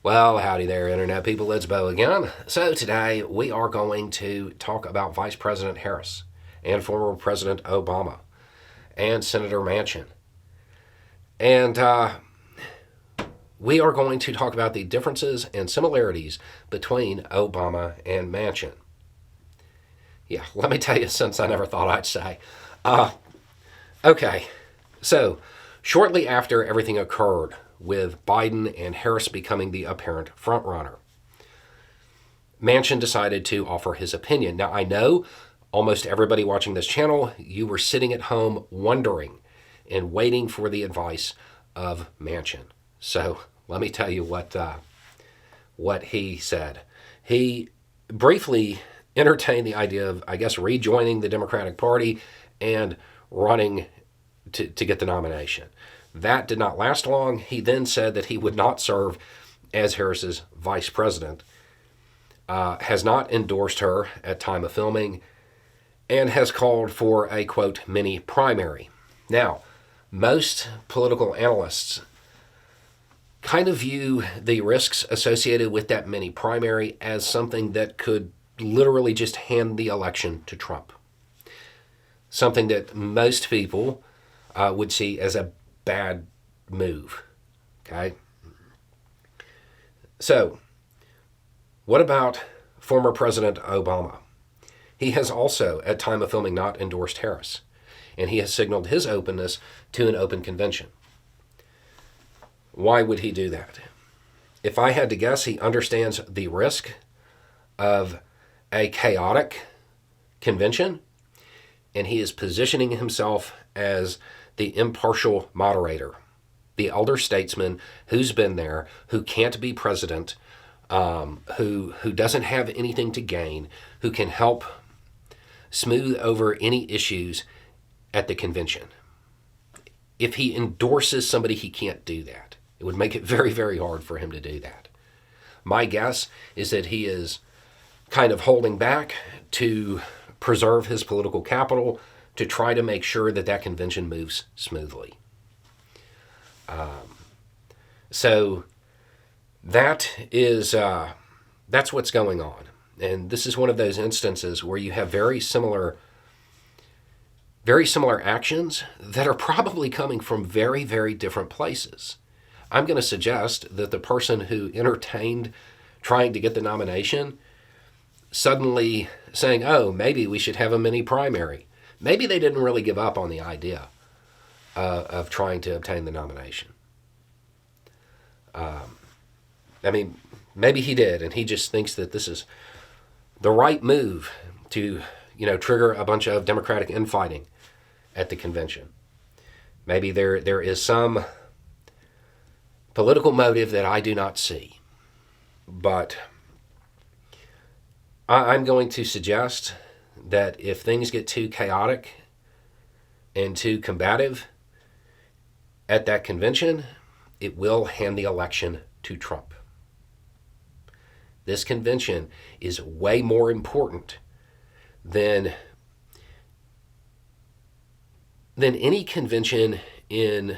Well, howdy there, Internet people. It's Bo again. So, today we are going to talk about Vice President Harris and former President Obama and Senator Manchin. And we are going to talk about the differences and similarities between Obama and Manchin. Yeah, let me tell you, since I never thought I'd say. Okay, so shortly after everything occurred with Biden and Harris becoming the apparent frontrunner, Manchin decided to offer his opinion. Now, I know almost everybody watching this channel, you were sitting at home wondering and waiting for the advice of Manchin. So let me tell you what he said. He briefly entertained the idea of, I guess, rejoining the Democratic Party and running to get the nomination. That did not last long. He then said that he would not serve as Harris's vice president, has not endorsed her at time of filming, and has called for a, quote, mini primary. Now, most political analysts kind of view the risks associated with that mini primary as something that could literally just hand the election to Trump. Something that most people would see as a bad move. Okay? So, what about former President Obama? He has also, at time of filming, not endorsed Harris, and he has signaled his openness to an open convention. Why would he do that? If I had to guess, he understands the risk of a chaotic convention, and he is positioning himself as the impartial moderator, the elder statesman who's been there, who can't be president, who doesn't have anything to gain, who can help smooth over any issues at the convention. If he endorses somebody, he can't do that. It would make it very, very hard for him to do that. My guess is that he is kind of holding back to preserve his political capital, to try to make sure that that convention moves smoothly. So that is that's what's going on, and this is one of those instances where you have very similar actions that are probably coming from very, very different places. I'm going to suggest that the person who entertained trying to get the nomination suddenly saying, "Oh, maybe we should have a mini primary." Maybe they didn't really give up on the idea of trying to obtain the nomination. I mean, maybe he did, and he just thinks that this is the right move to, trigger a bunch of Democratic infighting at the convention. Maybe there is some political motive that I do not see. But I'm going to suggest that if things get too chaotic and too combative at that convention, it will hand the election to Trump. This convention is way more important than any convention in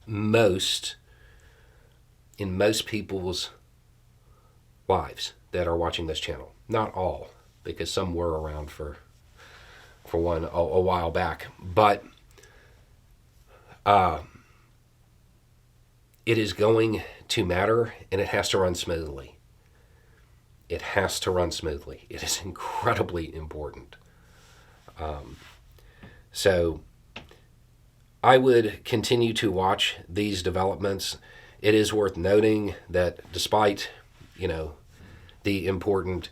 most people's lives that are watching this channel. Not all, because some were around for one a while back. But it is going to matter, and it has to run smoothly. It has to run smoothly. It is incredibly important. So I would continue to watch these developments. It is worth noting that despite, the important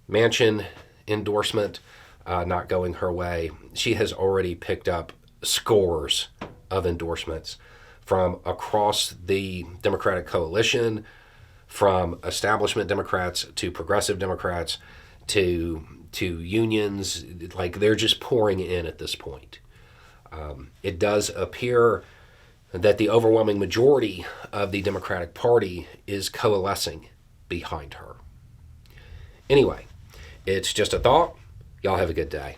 Manchin endorsement not going her way, she has already picked up scores of endorsements from across the Democratic coalition, from establishment Democrats to progressive Democrats to unions. Like, they're just pouring in at this point. It does appear that the overwhelming majority of the Democratic Party is coalescing behind her. Anyway, it's just a thought. Y'all have a good day.